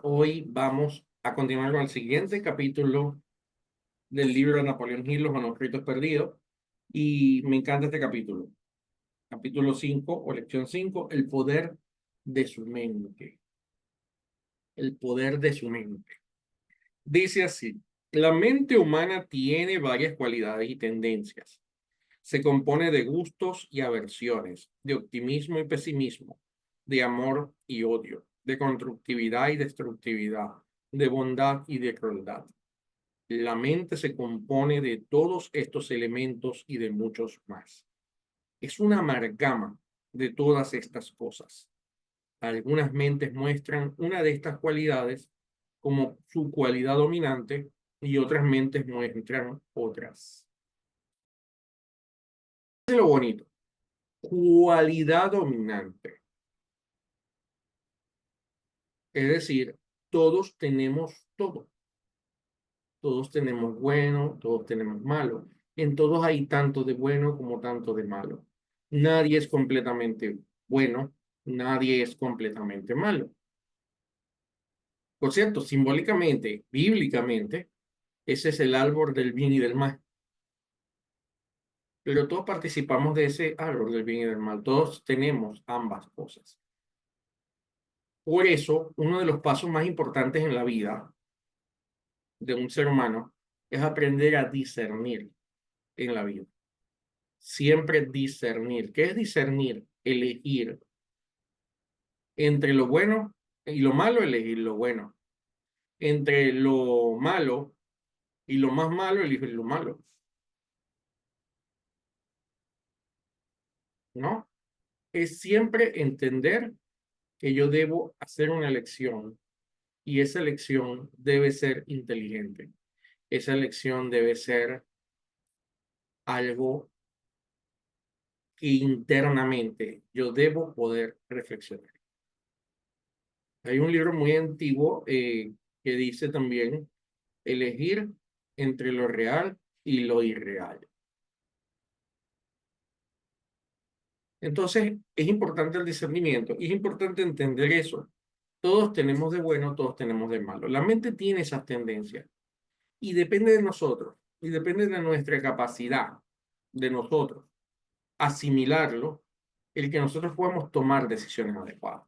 Hoy vamos a continuar con el siguiente capítulo del libro de Napoleón Hill, Los manuscritos perdidos. Y me encanta este capítulo. Capítulo 5 o lección 5, el poder de su mente. El poder de su mente. Dice así, la mente humana tiene varias cualidades y tendencias. Se compone de gustos y aversiones, de optimismo y pesimismo, de amor y odio, de constructividad y destructividad, de bondad y de crueldad. La mente se compone de todos estos elementos y de muchos más. Es una amalgama de todas estas cosas. Algunas mentes muestran una de estas cualidades como su cualidad dominante y otras mentes muestran otras. Es lo bonito. Cualidad dominante. Es decir, todos tenemos todo. Todos tenemos bueno, todos tenemos malo. En todos hay tanto de bueno como tanto de malo. Nadie es completamente bueno, nadie es completamente malo. Por cierto, simbólicamente, bíblicamente, ese es el árbol del bien y del mal. Pero todos participamos de ese árbol del bien y del mal. Todos tenemos ambas cosas. Por eso, uno de los pasos más importantes en la vida de un ser humano es aprender a discernir en la vida. Siempre discernir. ¿Qué es discernir? Elegir entre lo bueno y lo malo, elegir lo bueno. Entre lo malo y lo más malo, elegir lo malo. ¿No? Es siempre entender que yo debo hacer una elección y esa elección debe ser inteligente. Esa elección debe ser algo que internamente yo debo poder reflexionar. Hay un libro muy antiguo que dice también elegir entre lo real y lo irreal. Entonces, es importante el discernimiento y es importante entender eso. Todos tenemos de bueno, todos tenemos de malo. La mente tiene esas tendencias y depende de nosotros y depende de nuestra capacidad, de nosotros, asimilarlo, el que nosotros podamos tomar decisiones adecuadas.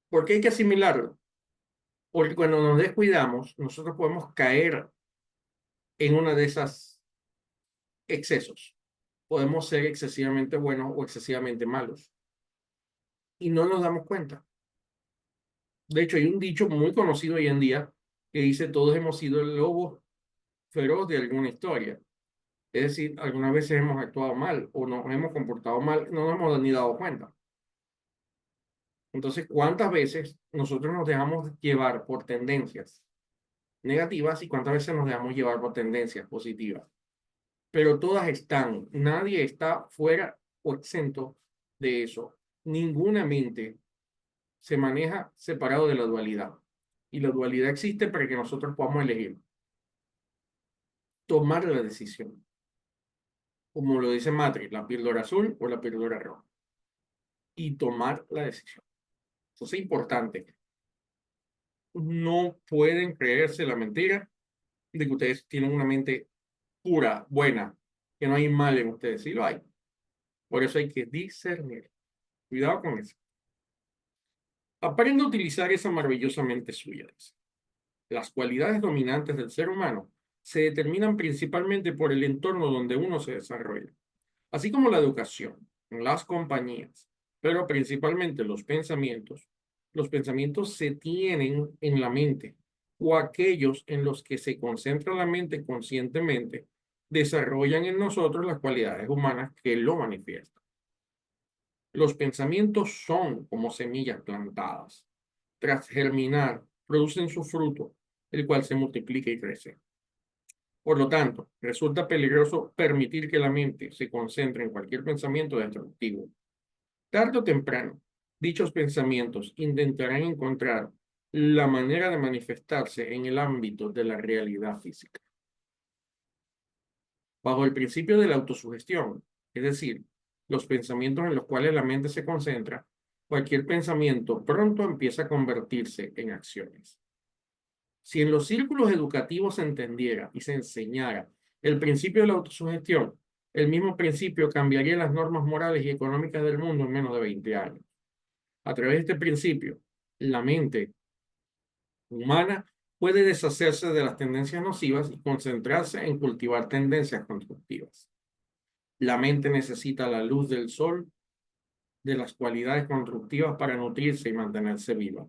¿Por qué hay que asimilarlo? Porque cuando nos descuidamos, nosotros podemos caer en una de esas excesos. Podemos ser excesivamente buenos o excesivamente malos y no nos damos cuenta. De hecho, hay un dicho muy conocido hoy en día que dice todos hemos sido el lobo feroz de alguna historia. Es decir, algunas veces hemos actuado mal o nos hemos comportado mal, no nos hemos ni dado cuenta. Entonces, ¿cuántas veces nosotros nos dejamos llevar por tendencias negativas y cuántas veces nos dejamos llevar por tendencias positivas? Pero todas están, nadie está fuera o exento de eso. Ninguna mente se maneja separado de la dualidad. Y la dualidad existe para que nosotros podamos elegir, tomar la decisión, como lo dice Matrix, la píldora azul o la píldora roja, y tomar la decisión. Eso es importante. No pueden creerse la mentira de que ustedes tienen una mente pura, buena, que no hay mal en ustedes. Sí lo hay. Por eso hay que discernir. Cuidado con eso. Aprende a utilizar esa maravillosa mente suya. Las cualidades dominantes del ser humano se determinan principalmente por el entorno donde uno se desarrolla, así como la educación, las compañías, pero principalmente los pensamientos. Los pensamientos se tienen en la mente o aquellos en los que se concentra la mente conscientemente desarrollan en nosotros las cualidades humanas que lo manifiestan. Los pensamientos son como semillas plantadas. Tras germinar, producen su fruto, el cual se multiplica y crece. Por lo tanto, resulta peligroso permitir que la mente se concentre en cualquier pensamiento destructivo. Tarde o temprano, dichos pensamientos intentarán encontrar la manera de manifestarse en el ámbito de la realidad física. Bajo el principio de la autosugestión, es decir, los pensamientos en los cuales la mente se concentra, cualquier pensamiento pronto empieza a convertirse en acciones. Si en los círculos educativos se entendiera y se enseñara el principio de la autosugestión, el mismo principio cambiaría las normas morales y económicas del mundo en menos de 20 años. A través de este principio, la mente humana puede deshacerse de las tendencias nocivas y concentrarse en cultivar tendencias constructivas. La mente necesita la luz del sol, de las cualidades constructivas para nutrirse y mantenerse viva.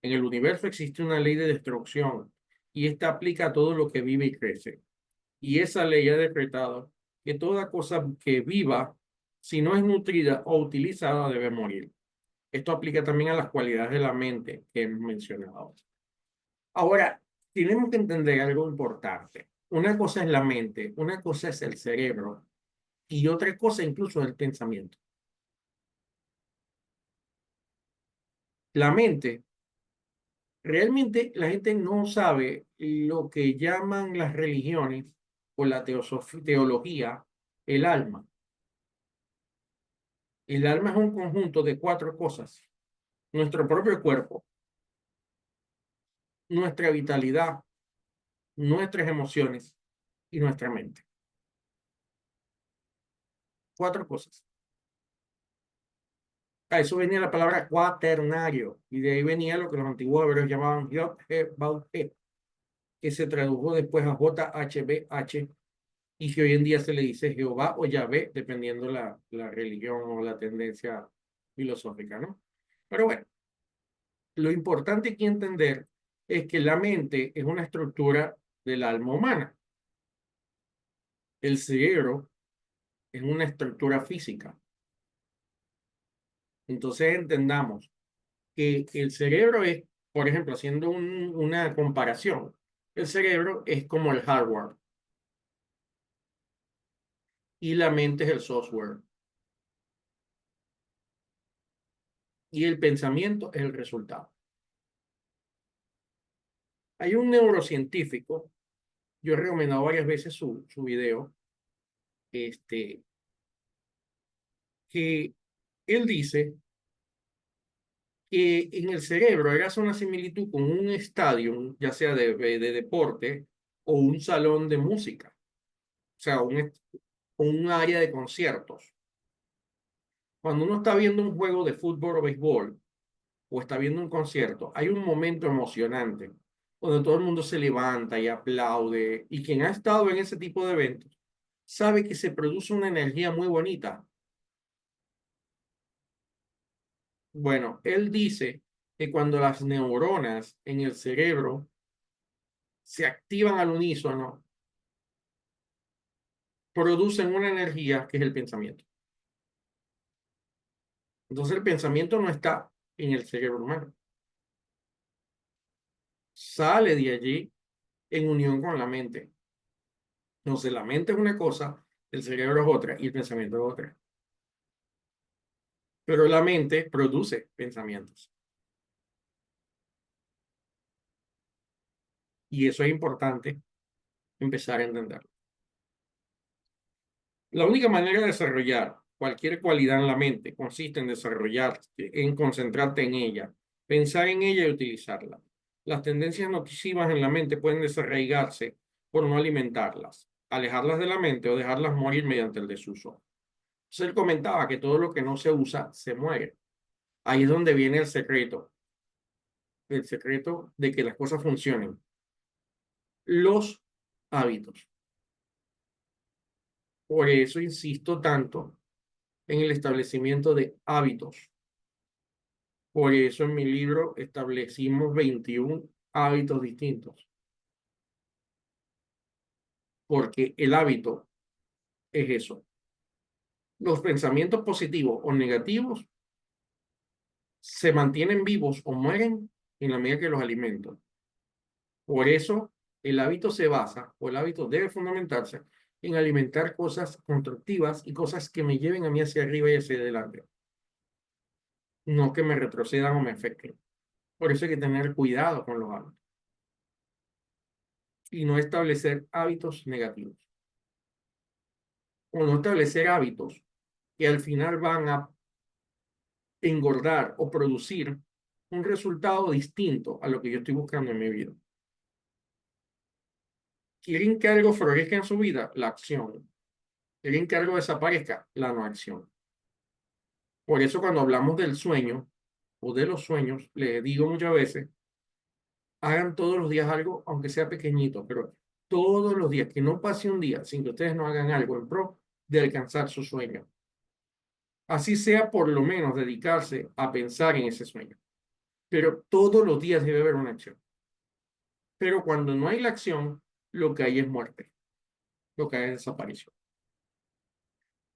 En el universo existe una ley de destrucción y esta aplica a todo lo que vive y crece. Y esa ley ha decretado que toda cosa que viva, si no es nutrida o utilizada, debe morir. Esto aplica también a las cualidades de la mente que hemos mencionado. Ahora, tenemos que entender algo importante. Una cosa es la mente, una cosa es el cerebro y otra cosa incluso es el pensamiento. La mente, realmente la gente no sabe lo que llaman las religiones o la teología, el alma. El alma es un conjunto de cuatro cosas: nuestro propio cuerpo, nuestra vitalidad, nuestras emociones y nuestra mente. Cuatro cosas. A eso venía la palabra cuaternario, y de ahí venía lo que los antiguos hebreos llamaban Yod, He, Vav, He, que se tradujo después a JHBH, y que hoy en día se le dice Jehová o Yahvé, dependiendo la religión o la tendencia filosófica, ¿no? Pero bueno, lo importante aquí entender es que la mente es una estructura del alma humana. El cerebro es una estructura física. Entonces entendamos que el cerebro es, por ejemplo, haciendo una comparación, el cerebro es como el hardware y la mente es el software y el pensamiento es el resultado. Hay un neurocientífico, yo he recomendado varias veces su video, este, que él dice que en el cerebro él hace una similitud con un estadio, ya sea de deporte o un salón de música, o sea, un área de conciertos. Cuando uno está viendo un juego de fútbol o béisbol o está viendo un concierto, hay un momento emocionante donde todo el mundo se levanta y aplaude, y quien ha estado en ese tipo de eventos sabe que se produce una energía muy bonita. Bueno, él dice que cuando las neuronas en el cerebro se activan al unísono, producen una energía que es el pensamiento. Entonces el pensamiento no está en el cerebro humano, sale de allí en unión con la mente. Entonces la mente es una cosa, el cerebro es otra y el pensamiento es otra. Pero la mente produce pensamientos. Y eso es importante empezar a entenderlo. La única manera de desarrollar cualquier cualidad en la mente consiste en desarrollarte, en concentrarte en ella, pensar en ella y utilizarla. Las tendencias nocivas en la mente pueden desarraigarse por no alimentarlas, alejarlas de la mente o dejarlas morir mediante el desuso. Entonces él comentaba que todo lo que no se usa se muere. Ahí es donde viene el secreto de que las cosas funcionen. Los hábitos. Por eso insisto tanto en el establecimiento de hábitos. Por eso en mi libro establecimos 21 hábitos distintos, porque el hábito es eso. Los pensamientos positivos o negativos se mantienen vivos o mueren en la medida que los alimento. Por eso el hábito se basa, o el hábito debe fundamentarse en alimentar cosas constructivas y cosas que me lleven a mí hacia arriba y hacia adelante, no que me retrocedan o me afecten. Por eso hay que tener cuidado con los hábitos y no establecer hábitos negativos, o no establecer hábitos que al final van a engordar o producir un resultado distinto a lo que yo estoy buscando en mi vida. ¿Quieren que algo florezca en su vida? La acción. ¿Quieren que algo desaparezca? La no acción. Por eso cuando hablamos del sueño o de los sueños, les digo muchas veces, hagan todos los días algo, aunque sea pequeñito, pero todos los días, que no pase un día sin que ustedes no hagan algo en pro de alcanzar su sueño. Así sea por lo menos dedicarse a pensar en ese sueño. Pero todos los días debe haber una acción. Pero cuando no hay la acción, lo que hay es muerte, lo que hay es desaparición.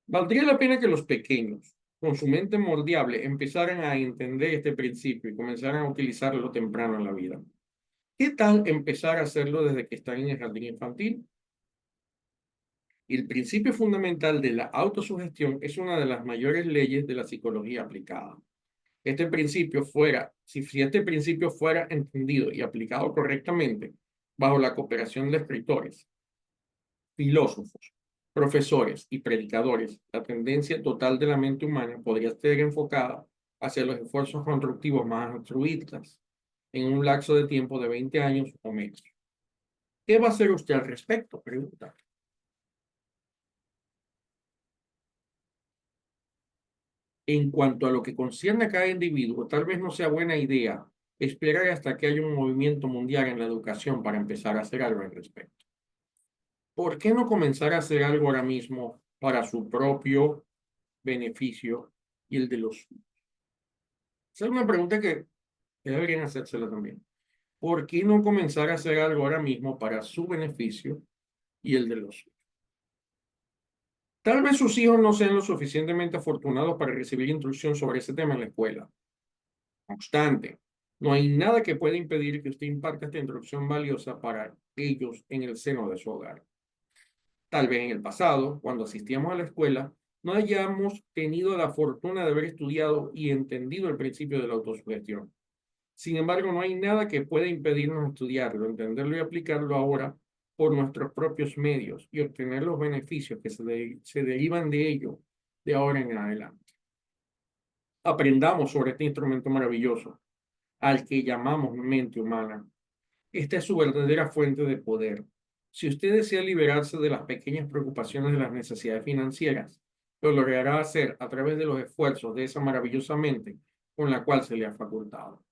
Valdría la pena que los pequeños, con su mente moldeable, empezaran a entender este principio y comenzaran a utilizarlo temprano en la vida. ¿Qué tal empezar a hacerlo desde que están en el jardín infantil? El principio fundamental de la autosugestión es una de las mayores leyes de la psicología aplicada. Si este principio fuera entendido y aplicado correctamente bajo la cooperación de escritores, filósofos, profesores y predicadores, la tendencia total de la mente humana podría ser enfocada hacia los esfuerzos constructivos más altruistas en un lapso de tiempo de 20 años o menos. ¿Qué va a hacer usted al respecto? Pregunta. En cuanto a lo que concierne a cada individuo, tal vez no sea buena idea esperar hasta que haya un movimiento mundial en la educación para empezar a hacer algo al respecto. ¿Por qué no comenzar a hacer algo ahora mismo para su propio beneficio y el de los suyos? Esa es una pregunta que deberían hacérsela también. ¿Por qué no comenzar a hacer algo ahora mismo para su beneficio y el de los suyos? Tal vez sus hijos no sean lo suficientemente afortunados para recibir instrucción sobre ese tema en la escuela. No obstante, no hay nada que pueda impedir que usted imparta esta instrucción valiosa para ellos en el seno de su hogar. Tal vez en el pasado, cuando asistíamos a la escuela, no hayamos tenido la fortuna de haber estudiado y entendido el principio de la autosugestión. Sin embargo, no hay nada que pueda impedirnos estudiarlo, entenderlo y aplicarlo ahora por nuestros propios medios y obtener los beneficios que se derivan de ello de ahora en adelante. Aprendamos sobre este instrumento maravilloso al que llamamos mente humana. Esta es su verdadera fuente de poder. Si usted desea liberarse de las pequeñas preocupaciones de las necesidades financieras, lo logrará hacer a través de los esfuerzos de esa maravillosa mente con la cual se le ha facultado.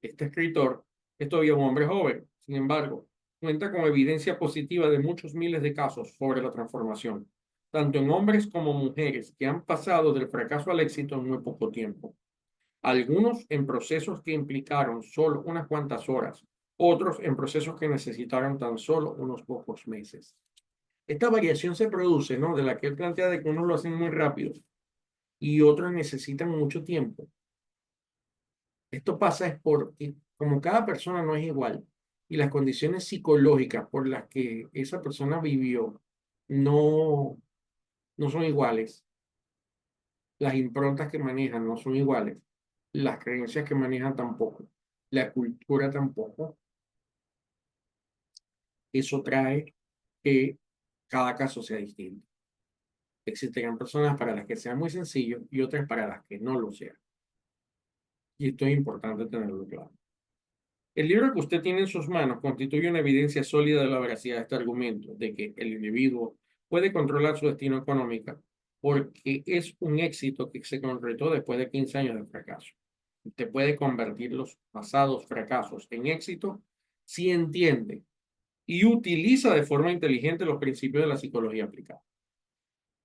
Este escritor es todavía un hombre joven, sin embargo, cuenta con evidencia positiva de muchos miles de casos sobre la transformación, tanto en hombres como mujeres que han pasado del fracaso al éxito en muy poco tiempo. Algunos en procesos que implicaron solo unas cuantas horas, otros en procesos que necesitaron tan solo unos pocos meses. Esta variación se produce, ¿no? De la que él plantea de que unos lo hacen muy rápido y otros necesitan mucho tiempo. Esto pasa es porque como cada persona no es igual y las condiciones psicológicas por las que esa persona vivió no, no son iguales, las improntas que manejan no son iguales, las creencias que manejan tampoco, la cultura tampoco, eso trae que cada caso sea distinto. Existirán personas para las que sea muy sencillo y otras para las que no lo sea. Y esto es importante tenerlo claro. El libro que usted tiene en sus manos constituye una evidencia sólida de la veracidad de este argumento, de que el individuo puede controlar su destino económico porque es un éxito que se concretó después de 15 años de fracaso. Usted puede convertir los pasados fracasos en éxito si entiende y utiliza de forma inteligente los principios de la psicología aplicada.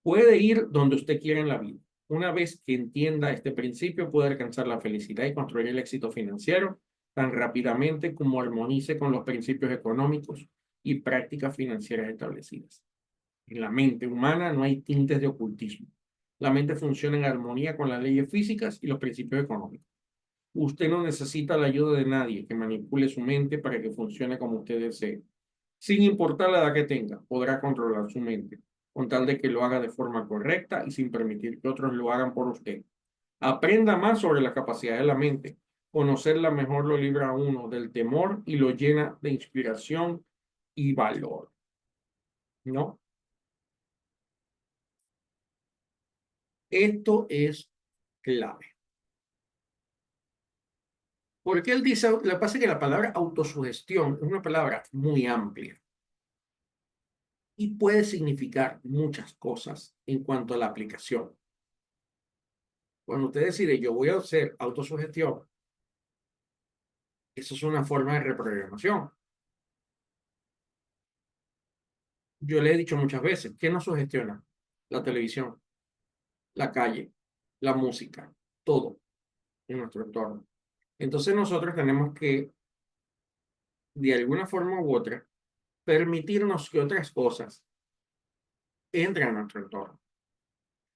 Puede ir donde usted quiera en la vida. Una vez que entienda este principio, puede alcanzar la felicidad y construir el éxito financiero tan rápidamente como armonice con los principios económicos y prácticas financieras establecidas. En la mente humana no hay tintes de ocultismo. La mente funciona en armonía con las leyes físicas y los principios económicos. Usted no necesita la ayuda de nadie que manipule su mente para que funcione como usted desee. Sin importar la edad que tenga, podrá controlar su mente, con tal de que lo haga de forma correcta y sin permitir que otros lo hagan por usted. Aprenda más sobre la capacidad de la mente. Conocerla mejor lo libra a uno del temor y lo llena de inspiración y valor. ¿No? Esto es clave. Porque él dice, lo que pasa es que la palabra autosugestión es una palabra muy amplia y puede significar muchas cosas en cuanto a la aplicación. Cuando usted decide, yo voy a hacer autosugestión, eso es una forma de reprogramación. Yo le he dicho muchas veces, ¿qué nos sugestiona? La televisión, la calle, la música, todo en nuestro entorno. Entonces nosotros tenemos que, de alguna forma u otra, permitirnos que otras cosas entren a nuestro entorno.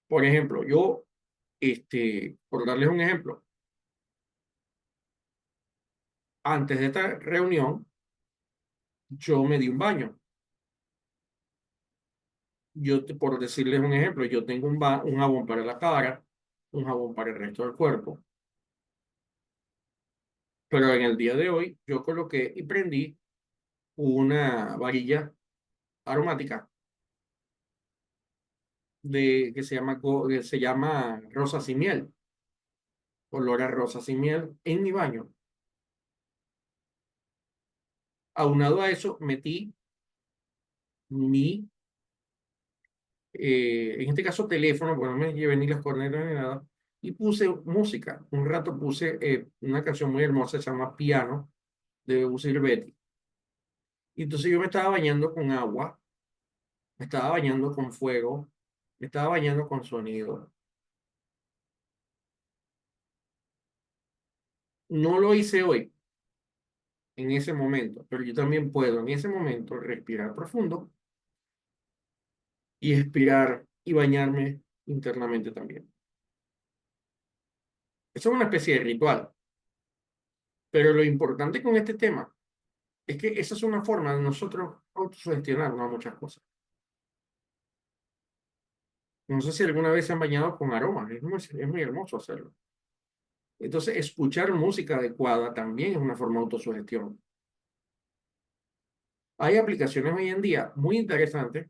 Por ejemplo, yo, por darles un ejemplo, antes de esta reunión, yo me di un baño. Por decirles un ejemplo, yo tengo un jabón para la cara, un jabón para el resto del cuerpo, pero en el día de hoy yo coloqué y prendí una varilla aromática que se llama rosas y miel, olor a rosas y miel en mi baño. Aunado a eso, metí mi, en este caso teléfono, bueno, no me llevé ni las cornetas ni nada, y puse música. Un rato puse una canción muy hermosa, se llama Piano, de Uzi Betty. Y entonces yo me estaba bañando con agua, me estaba bañando con fuego, me estaba bañando con sonido. No lo hice hoy, en ese momento, pero yo también puedo en ese momento respirar profundo y expirar y bañarme internamente también. Eso es una especie de ritual, pero lo importante con este tema es que esa es una forma de nosotros autosugestionarnos a muchas cosas. No sé si alguna vez se han bañado con aromas, es muy hermoso hacerlo. Entonces, escuchar música adecuada también es una forma de autosugestión. Hay aplicaciones hoy en día muy interesantes,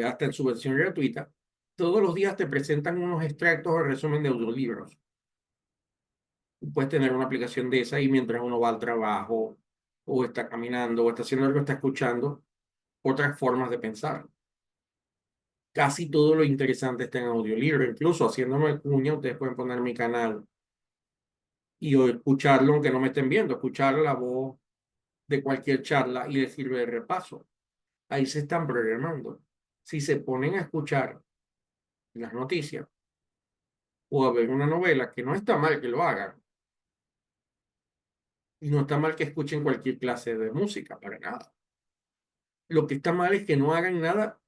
hasta en su versión gratuita. Todos los días te presentan unos extractos o resumen de audiolibros. Puedes tener una aplicación de esa y mientras uno va al trabajo o está caminando o está haciendo algo, está escuchando otras formas de pensar. Casi todo lo interesante está en audiolibro. Incluso haciéndome cuña, ustedes pueden poner mi canal y o escucharlo aunque no me estén viendo, escuchar la voz de cualquier charla y les sirve de repaso. Ahí se están programando. Si se ponen a escuchar las noticias o a ver una novela, que no está mal que lo hagan, y no está mal que escuchen cualquier clase de música, para nada. Lo que está mal es que no hagan nada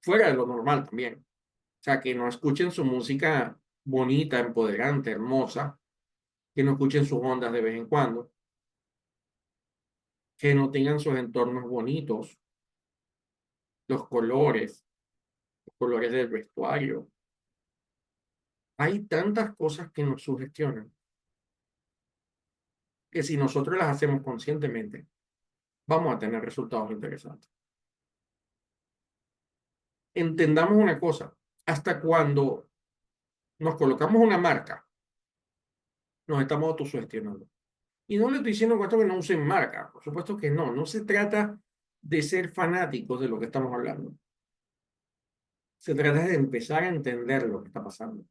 fuera de lo normal también. O sea, que no escuchen su música bonita, empoderante, hermosa, que no escuchen sus ondas de vez en cuando, que no tengan sus entornos bonitos, los colores del vestuario. Hay tantas cosas que nos sugestionan que si nosotros las hacemos conscientemente, vamos a tener resultados interesantes. Entendamos una cosa, hasta cuando nos colocamos una marca, nos estamos autosugestionando. Y no le estoy diciendo con esto que no usen marca, por supuesto que no, no se trata de ser fanáticos de lo que estamos hablando. Se trata de empezar a entender lo que está pasando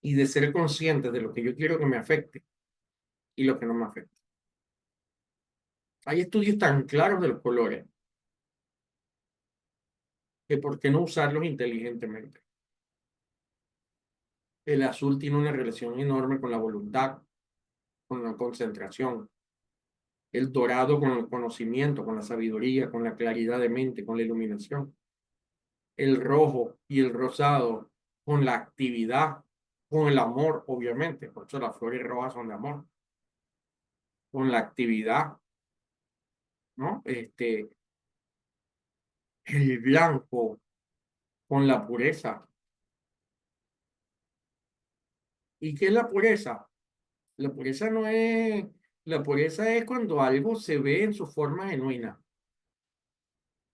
y de ser conscientes de lo que yo quiero que me afecte y lo que no me afecte. Hay estudios tan claros de los colores que por qué no usarlos inteligentemente. El azul tiene una relación enorme con la voluntad, con la concentración. El dorado con el conocimiento, con la sabiduría, con la claridad de mente, con la iluminación. El rojo y el rosado con la actividad, con el amor, obviamente. Por eso las flores rojas son de amor. Con la actividad, ¿no? El blanco con la pureza. ¿Y qué es la pureza? La pureza no es, la pureza es cuando algo se ve en su forma genuina,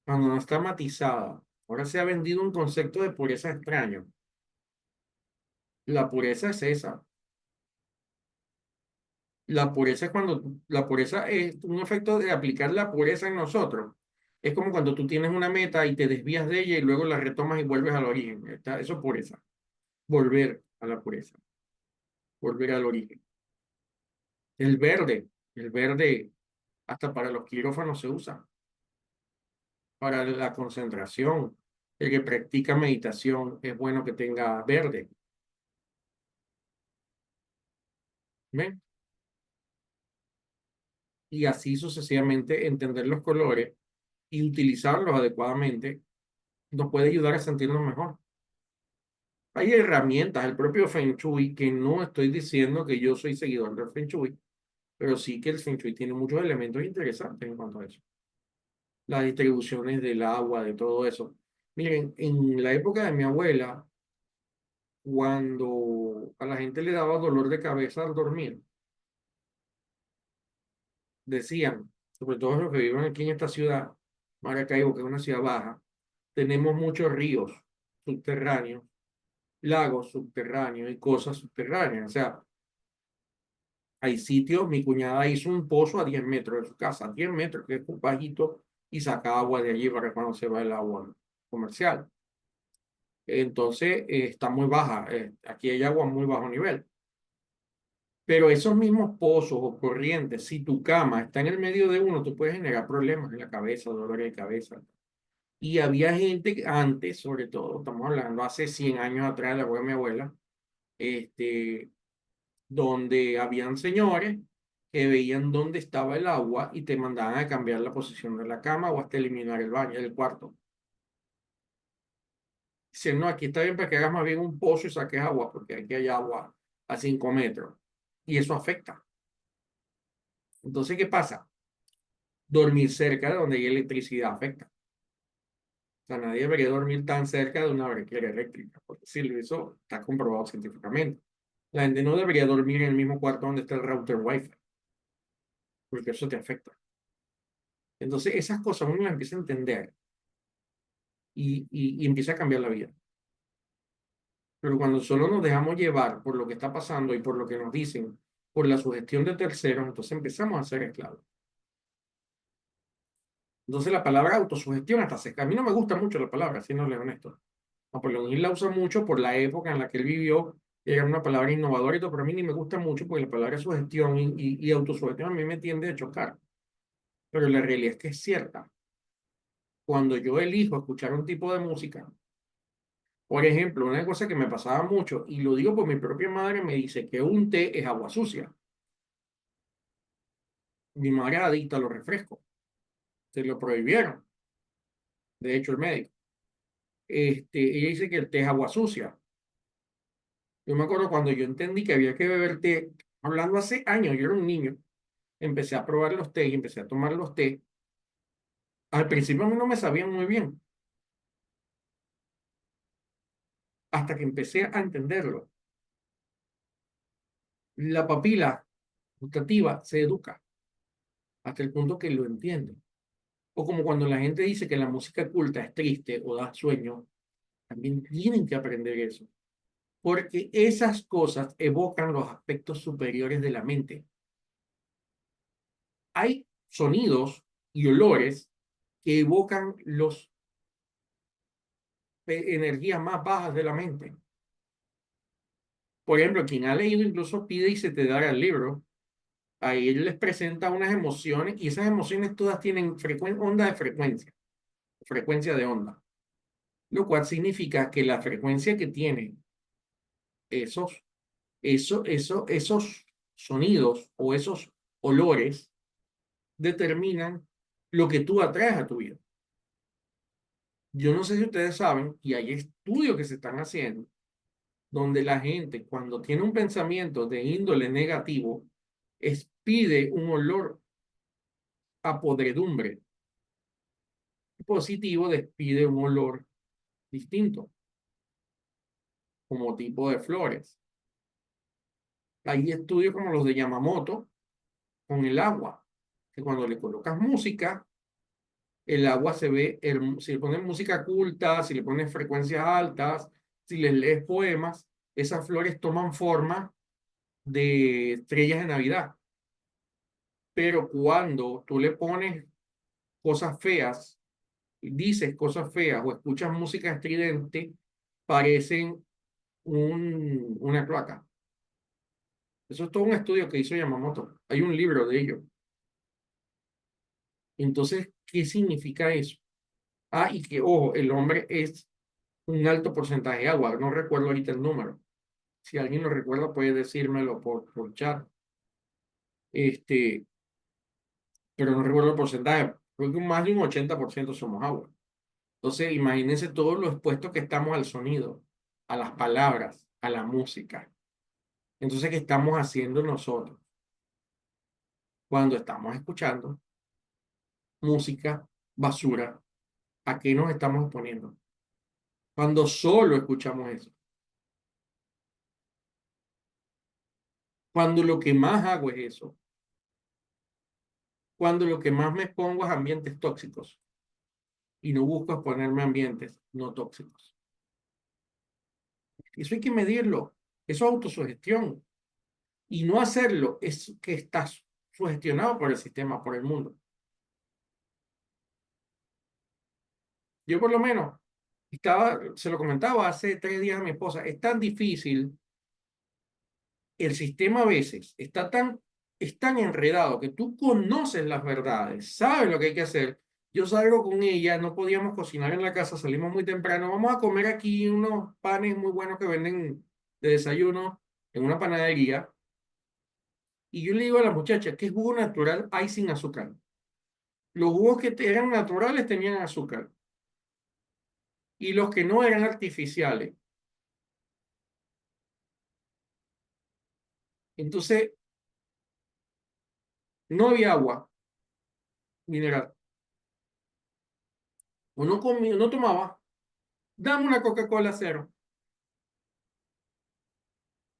cuando no está matizada. Ahora se ha vendido un concepto de pureza extraño. La pureza es esa. La pureza es un efecto de aplicar la pureza en nosotros. Es como cuando tú tienes una meta y te desvías de ella y luego la retomas y vuelves al origen. Eso es pureza. Volver a la pureza, volver al origen. El verde, el verde hasta para los quirófanos se usa, para la concentración. El que practica meditación es bueno que tenga verde. ¿Ven? Y así sucesivamente entender los colores y utilizarlos adecuadamente nos puede ayudar a sentirnos mejor. Hay herramientas, el propio Feng Shui, que no estoy diciendo que yo soy seguidor del Feng Shui, pero sí que el Feng Shui tiene muchos elementos interesantes en cuanto a eso. Las distribuciones del agua, de todo eso. Miren, en la época de mi abuela, cuando a la gente le daba dolor de cabeza al dormir, decían, sobre todo los que viven aquí en esta ciudad, Maracaibo, que es una ciudad baja, tenemos muchos ríos subterráneos, lagos subterráneos y cosas subterráneas. O sea, hay sitios, mi cuñada hizo un pozo a 10 metros de su casa, 10 metros, que es un bajito, y saca agua de allí para cuando se va el agua comercial. Entonces, está muy baja. Aquí hay agua a muy bajo nivel. Pero esos mismos pozos o corrientes, si tu cama está en el medio de uno, tú puedes generar problemas en la cabeza, dolores de cabeza. Y había gente antes, sobre todo, estamos hablando hace 100 años atrás, la abuela de mi abuela, este, donde habían señores que veían dónde estaba el agua y te mandaban a cambiar la posición de la cama o hasta eliminar el baño, el cuarto. Dicen, no, aquí está bien para que hagas más bien un pozo y saques agua, porque aquí hay agua a 5 metros. Y eso afecta. Entonces, ¿qué pasa? Dormir cerca de donde hay electricidad afecta. O sea, nadie debería dormir tan cerca de una brequera eléctrica, por decirlo, eso está comprobado científicamente. La gente no debería dormir en el mismo cuarto donde está el router Wi-Fi, porque eso te afecta. Entonces, esas cosas uno las empieza a entender y empieza a cambiar la vida. Pero cuando solo nos dejamos llevar por lo que está pasando y por lo que nos dicen, por la sugestión de terceros, entonces empezamos a ser esclavos. Entonces la palabra autosugestión hasta se... A mí no me gusta mucho la palabra, siéndole honesto. Napoleón Hill la usa mucho por la época en la que él vivió, era una palabra innovadora y todo, pero a mí ni me gusta mucho porque la palabra sugestión y autosugestión a mí me tiende a chocar. Pero la realidad es que es cierta. Cuando yo elijo escuchar un tipo de música, por ejemplo, una cosa que me pasaba mucho, y lo digo por mi propia madre, me dice que un té es agua sucia. Mi madre es adicta a los refrescos. Se lo prohibieron, de hecho, el médico. Ella dice que el té es agua sucia. Yo me acuerdo cuando yo entendí que había que beber té, hablando hace años, yo era un niño, empecé a probar los té y empecé a tomar los té. Al principio a mí no me sabían muy bien, hasta que empecé a entenderlo. La papila gustativa se educa hasta el punto que lo entiende. O como cuando la gente dice que la música culta es triste o da sueño, también tienen que aprender eso, porque esas cosas evocan los aspectos superiores de la mente. Hay sonidos y olores que evocan las energías más bajas de la mente. Por ejemplo, quien ha leído incluso Pide y se te dará el libro, ahí él les presenta unas emociones y esas emociones todas tienen onda de frecuencia de onda, lo cual significa que la frecuencia que tienen esos, esos sonidos o esos olores determinan lo que tú atraes a tu vida. Yo no sé si ustedes saben, y hay estudios que se están haciendo, donde la gente cuando tiene un pensamiento de índole negativo, expide un olor a podredumbre. Positivo despide un olor distinto, como tipo de flores. Hay estudios como los de Yamamoto con el agua, que cuando le colocas música, el agua se ve, si le pones música culta, si le pones frecuencias altas, si les lees poemas, esas flores toman forma de estrellas de Navidad. Pero cuando tú le pones cosas feas, dices cosas feas o escuchas música estridente, parecen una cloaca. Eso es todo un estudio que hizo Yamamoto. Hay un libro de ello. Entonces, ¿qué significa eso? Ah, y que, ojo, el hombre es un alto porcentaje de agua. No recuerdo ahorita el número. Si alguien lo recuerda, puede decírmelo por chat. Este, pero no recuerdo el porcentaje. Creo que más de un 80% somos agua. Entonces, imagínense todo lo expuestos que estamos al sonido, a las palabras, a la música. Entonces, ¿qué estamos haciendo nosotros cuando estamos escuchando música basura? ¿A qué nos estamos exponiendo? Cuando solo escuchamos eso. Cuando lo que más hago es eso. Cuando lo que más me expongo es ambientes tóxicos y no busco exponerme a ambientes no tóxicos. Eso hay que medirlo. Eso es autosugestión. Y no hacerlo es que estás sugestionado por el sistema, por el mundo. Yo por lo menos se lo comentaba hace 3 días a mi esposa, es tan difícil, el sistema a veces es tan enredado que tú conoces las verdades, sabes lo que hay que hacer. Yo salgo con ella, no podíamos cocinar en la casa, salimos muy temprano, vamos a comer aquí unos panes muy buenos que venden de desayuno en una panadería. Y yo le digo a la muchacha, ¿qué jugo natural hay sin azúcar? Los jugos que eran naturales tenían azúcar y los que no eran artificiales. Entonces, no había agua mineral. Uno comía, uno tomaba, dame una Coca-Cola cero,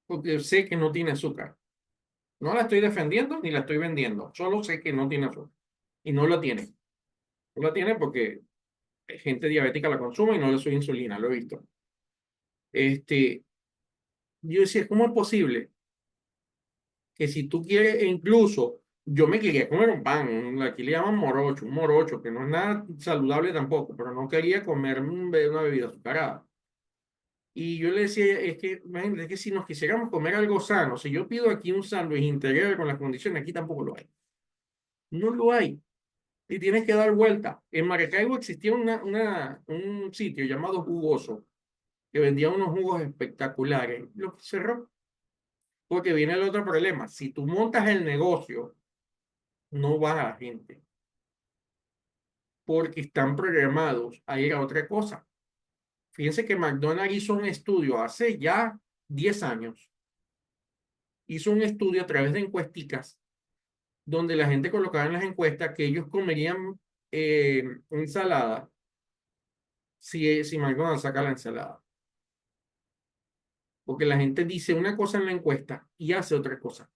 porque sé que no tiene azúcar. No la estoy defendiendo ni la estoy vendiendo, solo sé que no tiene azúcar. Y no la tiene. No la tiene porque gente diabética la consume y no le soy insulina, lo he visto. Este, yo decía, ¿cómo es posible que si tú quieres, e incluso yo me quería comer un pan, aquí le llaman morocho, un morocho, que no es nada saludable tampoco, pero no quería comer una bebida azucarada. Y yo le decía, es que, imagínate, es que si nos quisiéramos comer algo sano, si yo pido aquí un sándwich integral con las condiciones, aquí tampoco lo hay. No lo hay. Y tienes que dar vuelta. En Maracaibo existía un sitio llamado Jugoso, que vendía unos jugos espectaculares. Lo cerró. Porque viene el otro problema. Si tú montas el negocio, no va a la gente. Porque están programados a ir a otra cosa. Fíjense que McDonald's hizo un estudio hace ya 10 años. Hizo un estudio a través de encuesticas donde la gente colocaba en las encuestas que ellos comerían ensalada si McDonald's saca la ensalada. Porque la gente dice una cosa en la encuesta y hace otra cosa.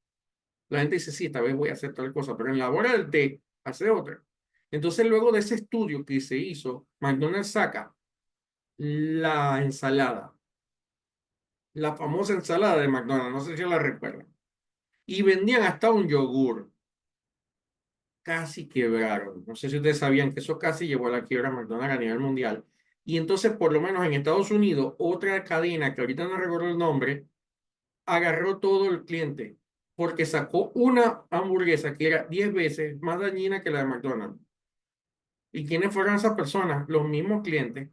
La gente dice, sí, esta vez voy a hacer tal cosa, pero en la hora del té hace otra. Entonces, luego de ese estudio que se hizo, McDonald's saca la ensalada, la famosa ensalada de McDonald's, no sé si la recuerdan, y vendían hasta un yogur. Casi quebraron. No sé si ustedes sabían que eso casi llevó a la quiebra a McDonald's a nivel mundial. Y entonces, por lo menos en Estados Unidos, otra cadena, que ahorita no recuerdo el nombre, agarró todo el cliente porque sacó una hamburguesa que era 10 veces más dañina que la de McDonald's. ¿Y quiénes fueron esas personas? Los mismos clientes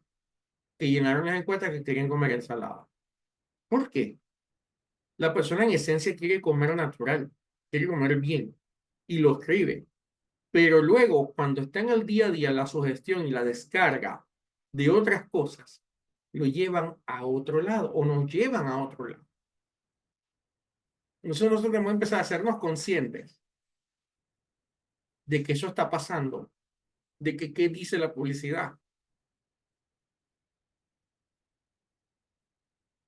que llenaron las encuestas que querían comer ensalada. ¿Por qué? La persona en esencia quiere comer natural, quiere comer bien y lo escribe. Pero luego, cuando está en el día a día, la sugestión y la descarga de otras cosas, lo llevan a otro lado o nos llevan a otro lado. Nosotros tenemos que empezar a hacernos conscientes de que eso está pasando, de que qué dice la publicidad.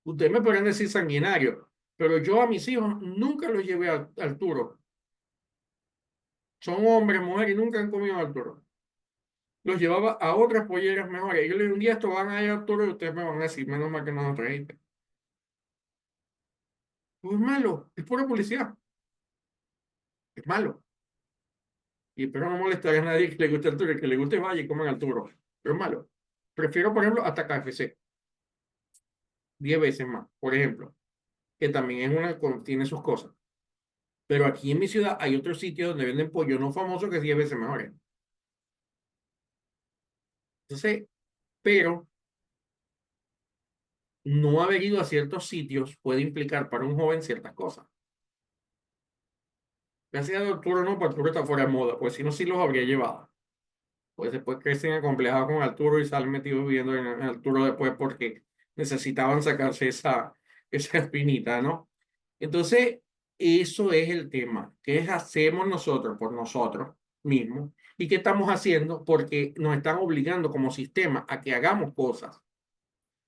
Ustedes me podrían decir sanguinario, pero yo a mis hijos nunca los llevé al turo. Son hombres, mujeres y nunca han comido al turo. Los llevaba a otras polleras mejores. Y yo les dije, un día estos van a ir al turo y ustedes me van a decir, menos mal que no nos trajiste. Pues es malo, es pura publicidad, es malo. Y espero no molestar a nadie que le guste Arturo, el que le guste vaya y coman Arturo. Pero es malo. Prefiero, por ejemplo, hasta KFC, 10 veces más, por ejemplo, que también es tiene sus cosas. Pero aquí en mi ciudad hay otros sitios donde venden pollo no famoso que es 10 veces mejores. Entonces, pero no haber ido a ciertos sitios puede implicar para un joven ciertas cosas. Gracias a Arturo no, porque Arturo está fuera de moda, pues si no, sí los habría llevado. Pues después crecen acomplejados con Arturo y salen metidos viviendo en Arturo después porque necesitaban sacarse esa espinita, ¿no? Entonces, eso es el tema. ¿Qué hacemos nosotros por nosotros mismos? ¿Y qué estamos haciendo? Porque nos están obligando como sistema a que hagamos cosas.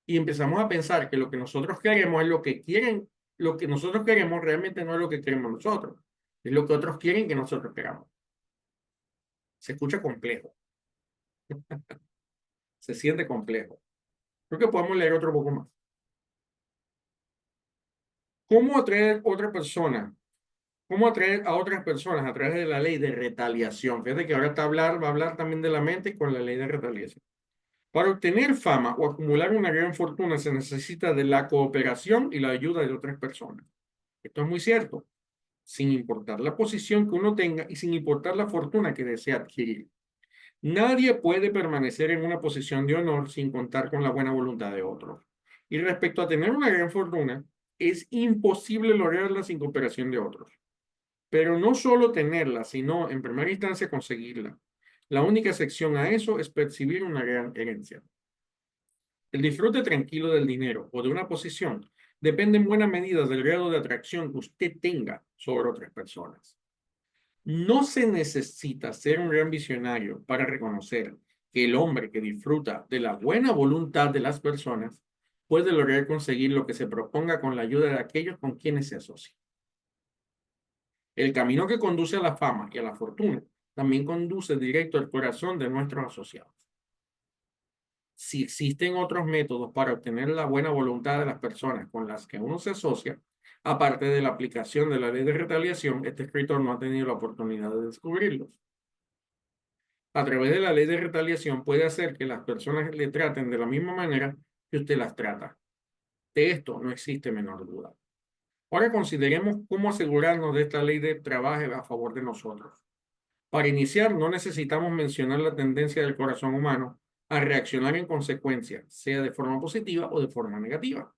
Y empezamos a pensar que lo que nosotros queremos es lo que quieren, lo que nosotros queremos realmente no es lo que queremos nosotros, es lo que otros quieren que nosotros queramos. Se escucha complejo, se siente complejo. Creo que podemos leer otro poco más. ¿Cómo atraer otra persona? ¿Cómo atraer a otras personas a través de la ley de retaliación? Fíjate que ahora va a hablar también de la mente con la ley de retaliación. Para obtener fama o acumular una gran fortuna se necesita de la cooperación y la ayuda de otras personas. Esto es muy cierto, sin importar la posición que uno tenga y sin importar la fortuna que desea adquirir. Nadie puede permanecer en una posición de honor sin contar con la buena voluntad de otros. Y respecto a tener una gran fortuna, es imposible lograrla sin cooperación de otros. Pero no solo tenerla, sino en primera instancia conseguirla. La única excepción a eso es percibir una gran herencia. El disfrute tranquilo del dinero o de una posición depende en buena medida del grado de atracción que usted tenga sobre otras personas. No se necesita ser un gran visionario para reconocer que el hombre que disfruta de la buena voluntad de las personas puede lograr conseguir lo que se proponga con la ayuda de aquellos con quienes se asocia. El camino que conduce a la fama y a la fortuna también conduce directo al corazón de nuestros asociados. Si existen otros métodos para obtener la buena voluntad de las personas con las que uno se asocia, aparte de la aplicación de la ley de retaliación, este escritor no ha tenido la oportunidad de descubrirlos. A través de la ley de retaliación puede hacer que las personas le traten de la misma manera que usted las trata. De esto no existe menor duda. Ahora consideremos cómo asegurarnos de esta ley de trabajo a favor de nosotros. Para iniciar, no necesitamos mencionar la tendencia del corazón humano a reaccionar en consecuencia, sea de forma positiva o de forma negativa.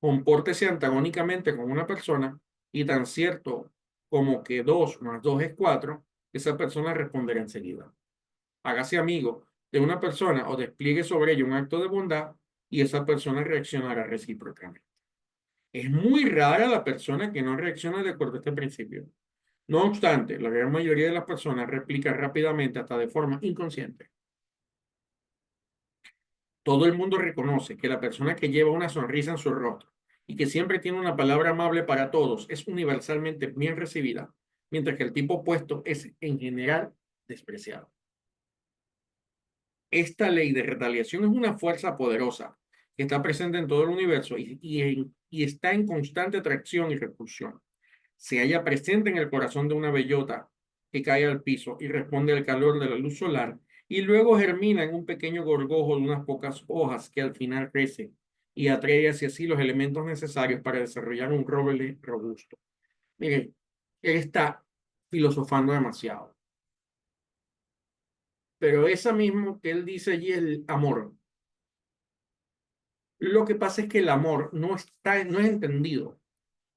Compórtese antagónicamente con una persona y tan cierto como que 2 más 2 es 4, esa persona responderá enseguida. Hágase amigo de una persona o despliegue sobre ella un acto de bondad y esa persona reaccionará recíprocamente. Es muy rara la persona que no reacciona de acuerdo a este principio. No obstante, la gran mayoría de las personas replica rápidamente hasta de forma inconsciente. Todo el mundo reconoce que la persona que lleva una sonrisa en su rostro y que siempre tiene una palabra amable para todos es universalmente bien recibida, mientras que el tipo opuesto es en general despreciado. Esta ley de retaliación es una fuerza poderosa que está presente en todo el universo y está en constante atracción y repulsión. Se halla presente en el corazón de una bellota que cae al piso y responde al calor de la luz solar y luego germina en un pequeño gorgojo de unas pocas hojas que al final crece y atrae hacia sí los elementos necesarios para desarrollar un roble robusto. Mire, él está filosofando demasiado, pero esa mismo que él dice allí, el amor. Lo que pasa es que el amor no es entendido.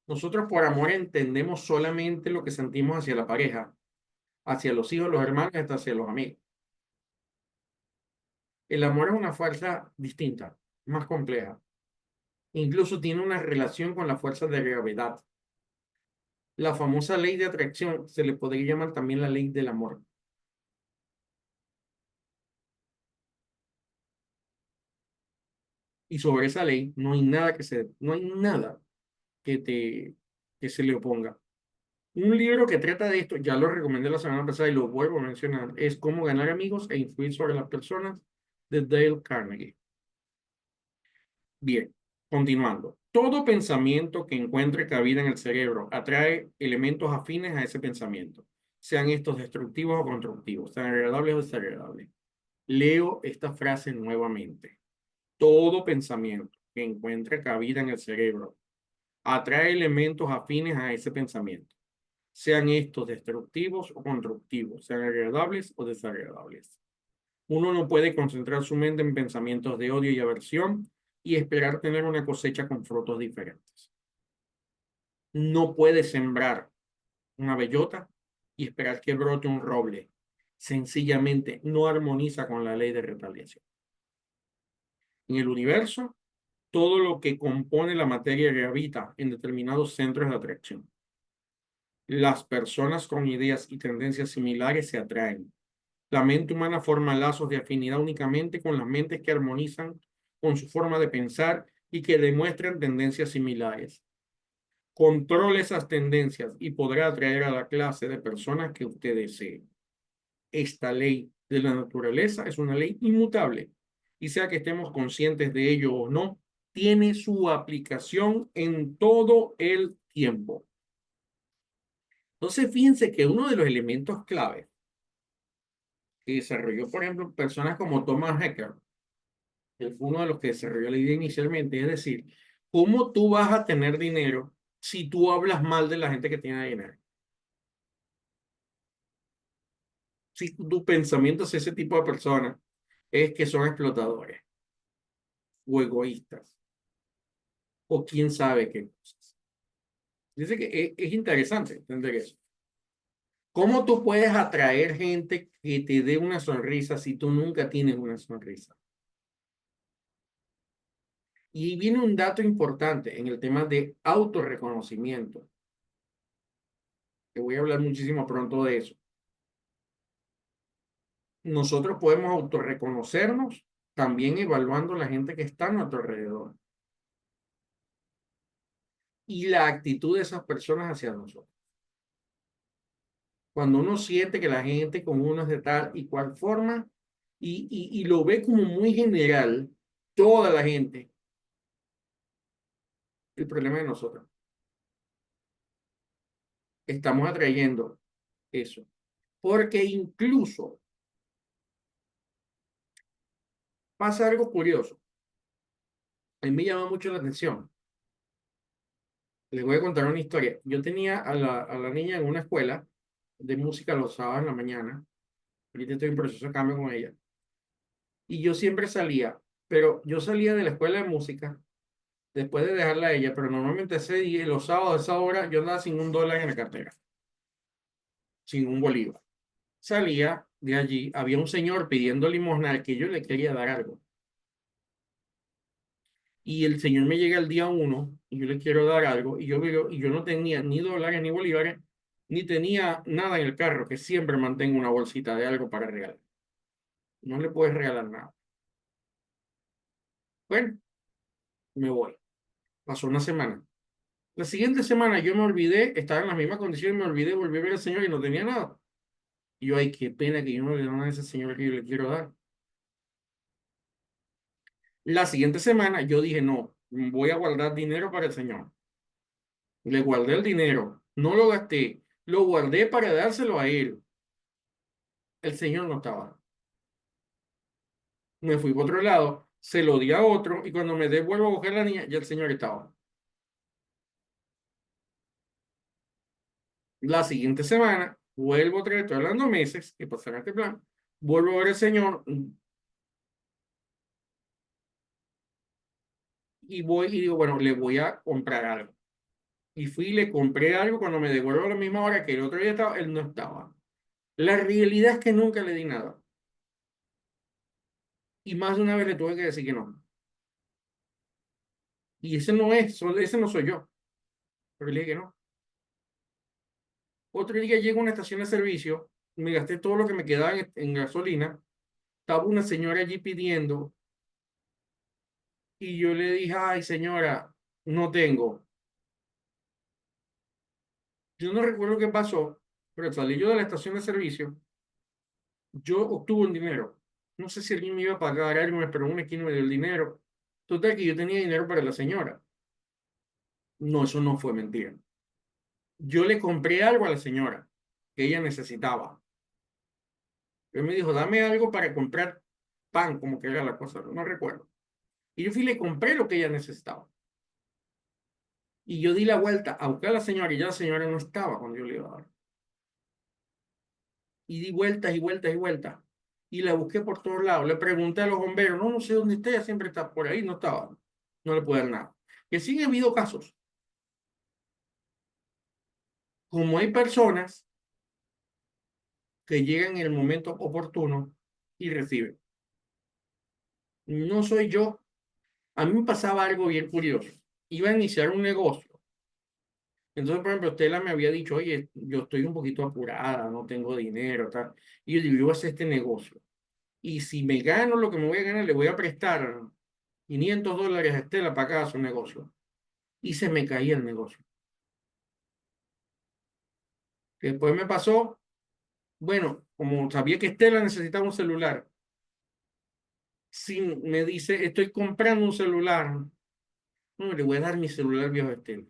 Nosotros por amor entendemos solamente lo que sentimos hacia la pareja, hacia los hijos, los hermanos, hasta hacia los amigos. El amor es una fuerza distinta, más compleja. Incluso tiene una relación con la fuerza de gravedad. La famosa ley de atracción se le podría llamar también la ley del amor. Y sobre esa ley no hay nada que se le oponga. Un libro que trata de esto, ya lo recomendé la semana pasada y lo vuelvo a mencionar, es Cómo ganar amigos e influir sobre las personas de Dale Carnegie. Bien, continuando. Todo pensamiento que encuentre cabida en el cerebro atrae elementos afines a ese pensamiento. sean estos destructivos o constructivos, sean agradables o desagradables. Leo esta frase nuevamente. Todo pensamiento que encuentre cabida en el cerebro atrae elementos afines a ese pensamiento, sean estos destructivos o constructivos, sean agradables o desagradables. Uno no puede concentrar su mente en pensamientos de odio y aversión y esperar tener una cosecha con frutos diferentes. No puede sembrar una bellota y esperar que brote un roble. Sencillamente no armoniza con la ley de retaliación. En el universo, todo lo que compone la materia gravita en determinados centros de atracción. Las personas con ideas y tendencias similares se atraen. La mente humana forma lazos de afinidad únicamente con las mentes que armonizan con su forma de pensar y que demuestran tendencias similares. Controle esas tendencias y podrá atraer a la clase de personas que usted desee. Esta ley de la naturaleza es una ley inmutable y sea que estemos conscientes de ello o no, tiene su aplicación en todo el tiempo. Entonces, fíjense que uno de los elementos clave que desarrolló, por ejemplo, personas como Thomas Hecker, que fue uno de los que desarrolló la idea inicialmente, es decir, ¿cómo tú vas a tener dinero si tú hablas mal de la gente que tiene dinero? Si tu pensamiento es ese tipo de personas, es que son explotadores o egoístas o quién sabe qué cosas. Dice que es interesante entender eso. ¿Cómo tú puedes atraer gente que te dé una sonrisa si tú nunca tienes una sonrisa? Y viene un dato importante en el tema de autorreconocimiento, que voy a hablar muchísimo pronto de eso. Nosotros podemos autorreconocernos también evaluando la gente que está a nuestro alrededor y la actitud de esas personas hacia nosotros. Cuando uno siente que la gente con uno es de tal y cual forma y lo ve como muy general, toda la gente, el problema de nosotros. Estamos atrayendo eso. Porque incluso pasa algo curioso. A mí me llama mucho la atención. Les voy a contar una historia. Yo tenía a la niña en una escuela de música los sábados en la mañana. Ahorita estoy en proceso de cambio con ella. Y yo siempre salía, pero yo salía de la escuela de música después de dejarla a ella, pero normalmente ese día, los sábados a esa hora, yo andaba sin $1 en la cartera, sin un bolívar. Salía de allí, había un señor pidiendo limosna al que yo le quería dar algo. Y el señor me llega el día 1 y yo le quiero dar algo y yo veo, y yo no tenía ni dólares ni bolívares, ni tenía nada en el carro, que siempre mantengo una bolsita de algo para regalar. No le puedes regalar nada. Bueno, me voy. Pasó una semana. La siguiente semana yo me olvidé, estaba en las mismas condiciones, me olvidé, volví a ver al señor y no tenía nada. Y yo, ay, qué pena que yo no le doy nada a ese señor que yo le quiero dar. La siguiente semana yo dije, no, voy a guardar dinero para el señor. Le guardé el dinero, no lo gasté, lo guardé para dárselo a él. El señor no estaba. Me fui por otro lado, se lo di a otro y cuando me devuelvo a buscar a la niña, ya el señor estaba. La siguiente semana, vuelvo otra vez, estoy hablando meses que pasaron este plan, vuelvo a ver al señor y voy y digo, bueno, le voy a comprar algo. Y fui y le compré algo cuando me devuelvo a la misma hora que el otro día estaba, él no estaba. La realidad es que nunca le di nada. Y más de una vez le tuve que decir que no. Y ese no es, ese no soy yo. Pero le dije que no. Otro día llego a una estación de servicio, me gasté todo lo que me quedaba en gasolina. Estaba una señora allí pidiendo y yo le dije, ay señora, no tengo. Yo no recuerdo qué pasó, pero salí yo de la estación de servicio, yo obtuve un dinero. No sé si alguien me iba a pagar algo, me esperó en una esquina y me dio el dinero. Total que yo tenía dinero para la señora. No, eso no fue mentira. Yo le compré algo a la señora. que ella necesitaba. Él me dijo, dame algo para comprar pan, como que era la cosa, no recuerdo. Y yo fui y le compré lo que ella necesitaba. Y yo di la vuelta a buscar a la señora y ya la señora no estaba cuando yo le iba a dar. Y di vueltas y vueltas y vueltas. Y la busqué por todos lados. Le pregunté a los bomberos, no, no sé dónde está, ella siempre está por ahí, no estaba. No le pude dar nada. Que sí ha habido casos. Como hay personas que llegan en el momento oportuno y reciben. No soy yo. A mí me pasaba algo bien curioso. Iba a iniciar un negocio. Entonces, por ejemplo, Estela me había dicho, oye, yo estoy un poquito apurada, no tengo dinero, tal. Y yo digo, yo voy a hacer este negocio. Y si me gano lo que me voy a ganar, le voy a prestar $500 a Estela para que haga su negocio. Y se me caía el negocio. Que después me pasó, bueno, como sabía que Estela necesitaba un celular, si me dice, estoy comprando un celular, no, le voy a dar mi celular viejo a Estela.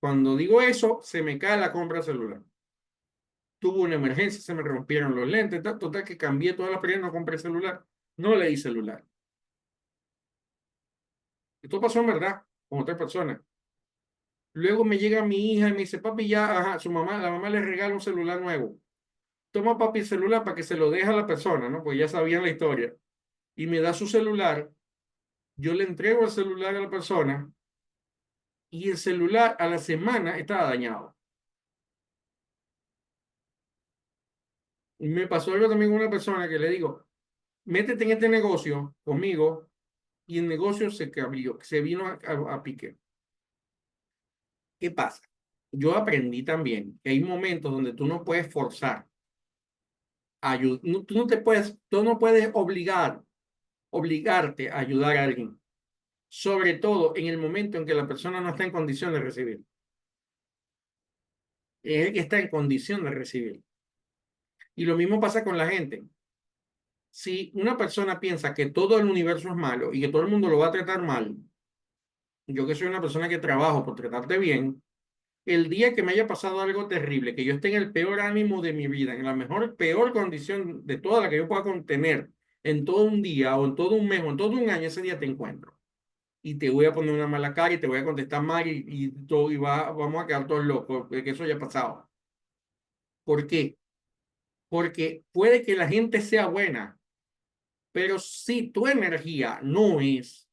Cuando digo eso, se me cae la compra de celular. Tuvo una emergencia, se me rompieron los lentes, total que cambié toda la prioridad, no compré celular, no le di celular. Esto pasó en verdad con otra persona. Luego me llega mi hija y me dice, papi, ya, ajá, su mamá, la mamá le regala un celular nuevo. Toma papi el celular para que se lo deje a la persona, ¿no? Pues ya sabían la historia. Y me da su celular, yo le entrego el celular a la persona y el celular a la semana estaba dañado. Y me pasó algo también con una persona que le digo, métete en este negocio conmigo y el negocio se cambió, se vino a pique. ¿Qué pasa? Yo aprendí también que hay momentos donde tú no puedes forzar, tú no puedes obligarte a ayudar a alguien, sobre todo en el momento en que la persona no está en condición de recibir. Es el que está en condición de recibir. Y lo mismo pasa con la gente. Si una persona piensa que todo el universo es malo y que todo el mundo lo va a tratar mal, yo que soy una persona que trabajo por tratarte bien, el día que me haya pasado algo terrible, que yo esté en el peor ánimo de mi vida, en la mejor, peor condición de toda la que yo pueda contener en todo un día o en todo un mes o en todo un año, ese día te encuentro. Y te voy a poner una mala cara y te voy a contestar mal todo, vamos a quedar todos locos, porque eso ya ha pasado. ¿Por qué? Porque puede que la gente sea buena, pero si tu energía no es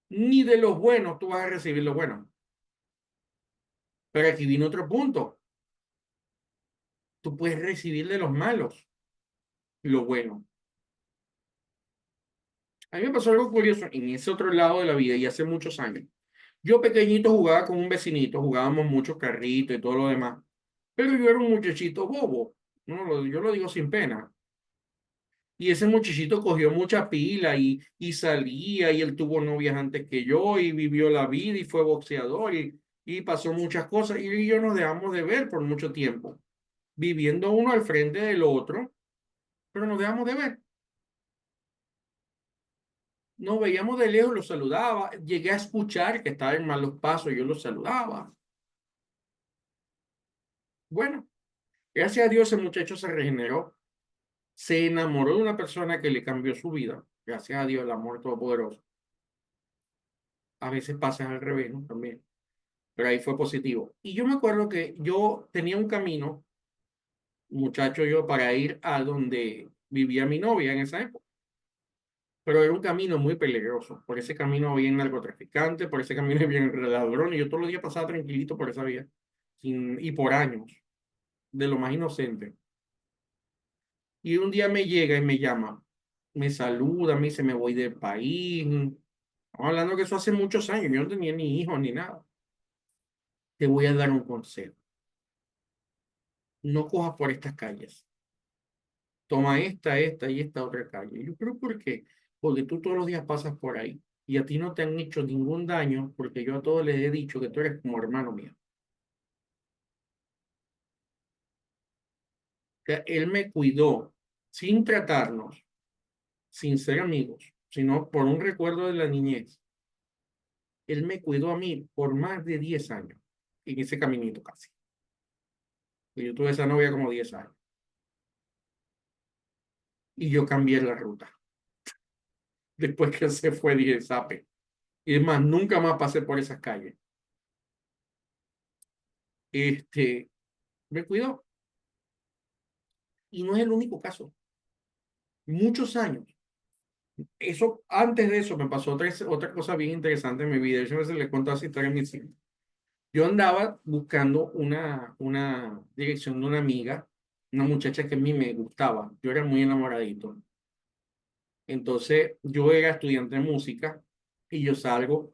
ni de los buenos, tú vas a recibir lo bueno. Pero aquí viene otro punto. Tú puedes recibir de los malos lo bueno. A mí me pasó algo curioso en ese otro lado de la vida y hace muchos años. Yo pequeñito jugaba con un vecinito, jugábamos muchos carritos y todo lo demás, pero yo era un muchachito bobo, ¿no? Yo lo digo sin pena. Y ese muchachito cogió mucha pila y salía y él tuvo novias antes que yo y vivió la vida y fue boxeador y pasó muchas cosas y yo nos dejamos de ver por mucho tiempo, viviendo uno al frente del otro, pero nos dejamos de ver. Nos veíamos de lejos, lo saludaba, llegué a escuchar que estaba en malos pasos, yo lo saludaba. Bueno, gracias a Dios ese muchacho se regeneró, se enamoró de una persona que le cambió su vida, gracias a Dios, el amor todopoderoso. A veces pasa al revés, ¿no? También, pero ahí fue positivo. Y yo me acuerdo que yo tenía un camino, muchacho yo, para ir a donde vivía mi novia en esa época, pero era un camino muy peligroso. Por ese camino había narcotraficantes, por ese camino había ladrones, y yo todos los días pasaba tranquilito por esa vía, y por años, de lo más inocente. Y un día me llega y me llama, me saluda, me dice, me voy del país. Estamos hablando que eso hace muchos años, yo no tenía ni hijos ni nada. Te voy a dar un consejo. No cojas por estas calles. Toma esta y esta otra calle. Yo, pero ¿por qué? Porque tú todos los días pasas por ahí y a ti no te han hecho ningún daño porque yo a todos les he dicho que tú eres como hermano mío. O sea, él me cuidó sin tratarnos, sin ser amigos, sino por un recuerdo de la niñez. Él me cuidó a mí por más de 10 años en ese caminito casi. Yo tuve esa novia como 10 años. Y yo cambié la ruta. Después que se fue, dije, sape. Y es más, nunca más pasé por esas calles. Este, me cuidó. Y no es el único caso. Muchos años. Eso, antes de eso, me pasó otra cosa bien interesante en mi vida. Yo a veces le cuento así historia en mis hijos. Yo andaba buscando una dirección de una amiga, una muchacha que a mí me gustaba. Yo era muy enamoradito. Entonces, yo era estudiante de música y yo salgo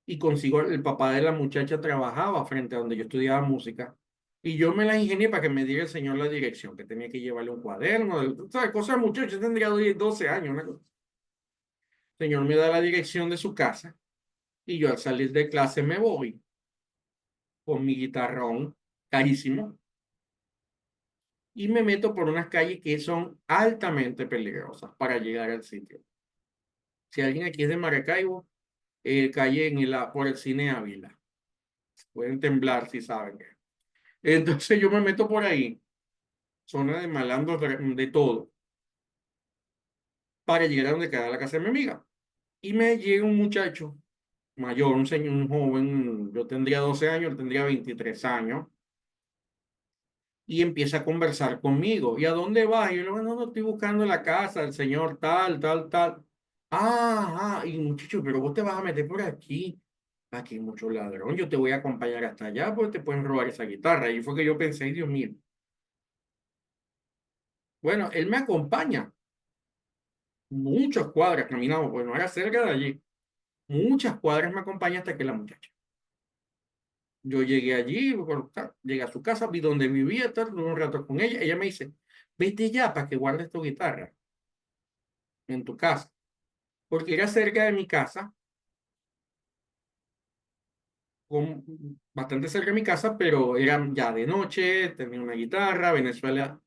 y consigo, el papá de la muchacha trabajaba frente a donde yo estudiaba música y yo me la ingenié para que me diera el señor la dirección, que tenía que llevarle un cuaderno, ¿sabes? Cosas de muchacho, yo tendría 12 años, una cosa. El señor me da la dirección de su casa y yo al salir de clase me voy con mi guitarrón carísimo y me meto por unas calles que son altamente peligrosas para llegar al sitio. Si alguien aquí es de Maracaibo, calle por el cine Ávila. Pueden temblar si saben. Entonces yo me meto por ahí, zona de malandros de todo, para llegar a donde queda la casa de mi amiga. Y me llega un muchacho mayor, un señor, un joven, yo tendría 12 años, él tendría 23 años, y empieza a conversar conmigo. ¿Y a dónde vas? Y yo le digo, no, no, estoy buscando la casa del señor tal, tal, tal. Y muchacho, pero vos te vas a meter por aquí. Aquí hay mucho ladrón, yo te voy a acompañar hasta allá porque te pueden robar esa guitarra. Y fue que yo pensé, "Ay, Dios mío. Bueno, él me acompaña muchas cuadras, caminamos, pues no era cerca de allí. Muchas cuadras me acompaña hasta que la muchacha. Yo llegué allí, bueno, llegué a su casa, vi donde vivía, tal, tuve un rato con ella. Ella me dice, vete ya para que guardes tu guitarra en tu casa. Porque era cerca de mi casa, bastante cerca de mi casa, pero era ya de noche, tenía una guitarra, Venezuela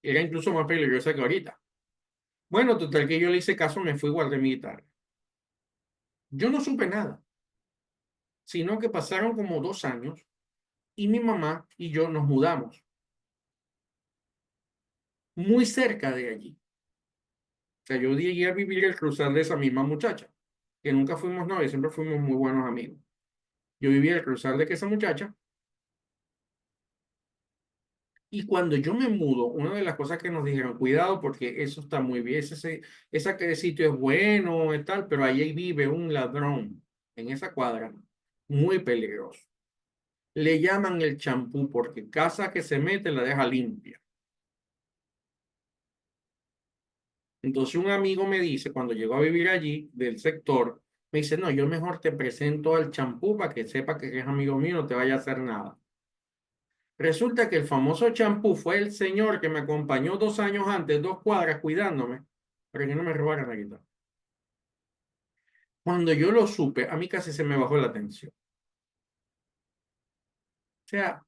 era incluso más peligrosa que ahorita. Bueno, total que yo le hice caso, me fui y guardé mi guitarra. Yo no supe nada, sino que pasaron como 2 años y mi mamá y yo nos mudamos muy cerca de allí. O sea, yo llegué a vivir el cruzar de esa misma muchacha, que nunca fuimos novios, siempre fuimos muy buenos amigos. Yo vivía el cruzar de que esa muchacha, y cuando yo me mudo, una de las cosas que nos dijeron, cuidado porque eso está muy bien, ese sitio es bueno y tal, pero ahí vive un ladrón en esa cuadra, muy peligroso. Le llaman el champú porque casa que se mete la deja limpia. Entonces un amigo me dice, cuando llegó a vivir allí, del sector, me dice, no, yo mejor te presento al champú para que sepa que es amigo mío, no te vaya a hacer nada. Resulta que el famoso champú fue el señor que me acompañó 2 años antes, 2 cuadras, cuidándome, para que no me robaran la guitarra. Cuando yo lo supe, a mí casi se me bajó la tensión. O sea,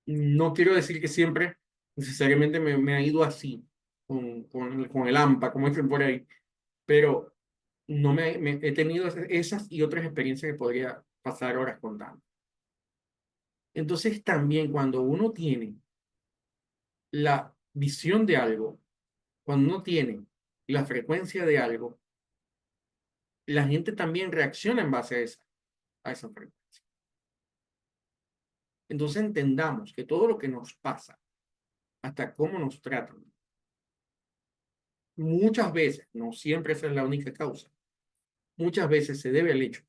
no quiero decir que siempre necesariamente me ha ido así, con el AMPA, como dicen por ahí, pero no he tenido esas y otras experiencias que podría pasar horas contando. Entonces también cuando uno tiene la visión de algo, cuando uno tiene la frecuencia de algo, la gente también reacciona en base a esa frecuencia. Entonces entendamos que todo lo que nos pasa, hasta cómo nos tratan, muchas veces, no siempre esa es la única causa, muchas veces se debe al hecho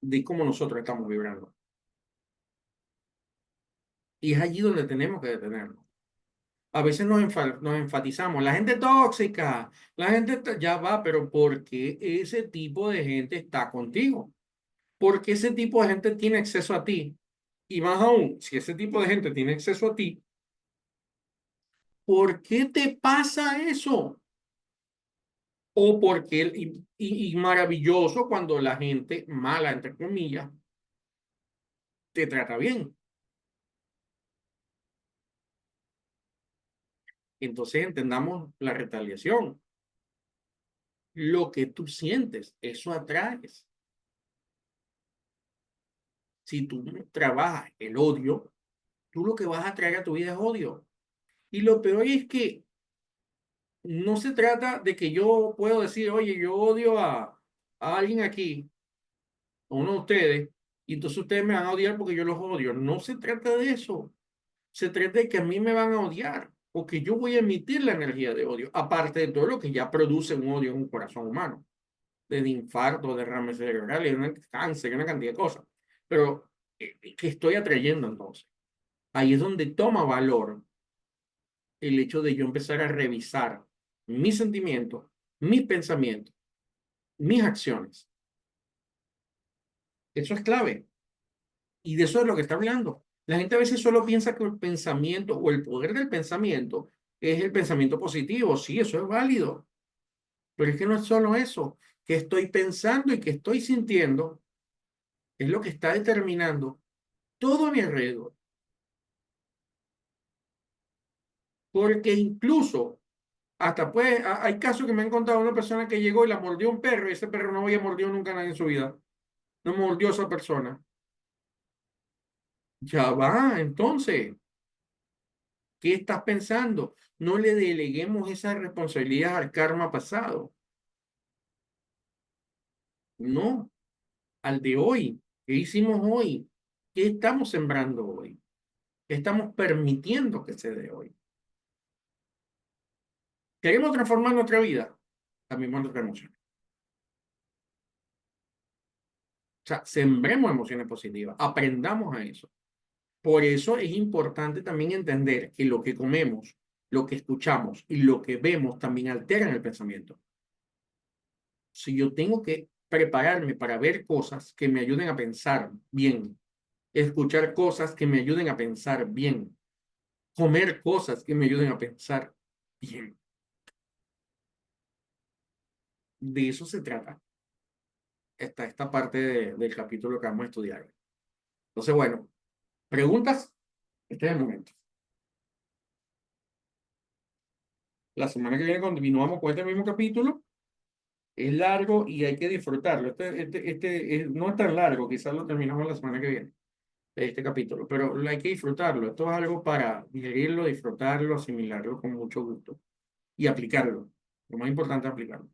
de cómo nosotros estamos vibrando. Y es allí donde tenemos que detenernos. A veces nos enfatizamos, la gente tóxica, la gente ya va, pero ¿por qué ese tipo de gente está contigo? Porque ese tipo de gente tiene acceso a ti. Y más aún, si ese tipo de gente tiene acceso a ti, ¿por qué te pasa eso? O porque, y maravilloso cuando la gente mala, entre comillas, te trata bien. Entonces entendamos la retaliación. Lo que tú sientes, eso atraes. Si tú trabajas el odio, tú lo que vas a traer a tu vida es odio. Y lo peor es que no se trata de que yo puedo decir, oye, yo odio a alguien aquí, a uno de ustedes, y entonces ustedes me van a odiar porque yo los odio. No se trata de eso. Se trata de que a mí me van a odiar, porque yo voy a emitir la energía de odio, aparte de todo lo que ya produce un odio en un corazón humano, desde infarto, derrames cerebrales, cáncer, una cantidad de cosas. Pero, ¿qué estoy atrayendo entonces? Ahí es donde toma valor el hecho de yo empezar a revisar mis sentimientos, mis pensamientos, mis acciones. Eso es clave. Y de eso es lo que está hablando. La gente a veces solo piensa que el pensamiento o el poder del pensamiento es el pensamiento positivo. Sí, eso es válido. Pero es que no es solo eso. Que estoy pensando y que estoy sintiendo es lo que está determinando todo a mi alrededor. Porque incluso, hasta pues, hay casos que me han contado una persona que llegó y la mordió un perro y ese perro no había mordido nunca a nadie en su vida. No mordió a esa persona. Ya va, entonces, ¿qué estás pensando? No le deleguemos esa responsabilidad al karma pasado. No, al de hoy. ¿Qué hicimos hoy? ¿Qué estamos sembrando hoy? ¿Qué estamos permitiendo que se dé hoy? ¿Queremos transformar nuestra vida? Cambiemos nuestra emoción. O sea, sembremos emociones positivas, aprendamos a eso. Por eso es importante también entender que lo que comemos, lo que escuchamos y lo que vemos también alteran el pensamiento. Si yo tengo que prepararme para ver cosas que me ayuden a pensar bien, escuchar cosas que me ayuden a pensar bien, comer cosas que me ayuden a pensar bien. De eso se trata esta parte del capítulo que vamos a estudiar. Entonces, bueno, preguntas, este es el momento. La semana que viene continuamos con este mismo capítulo. Es largo y hay que disfrutarlo. No es tan largo, quizás lo terminamos la semana que viene, este capítulo, pero hay que disfrutarlo. Esto es algo para digerirlo, disfrutarlo, asimilarlo con mucho gusto y aplicarlo. Lo más importante es aplicarlo.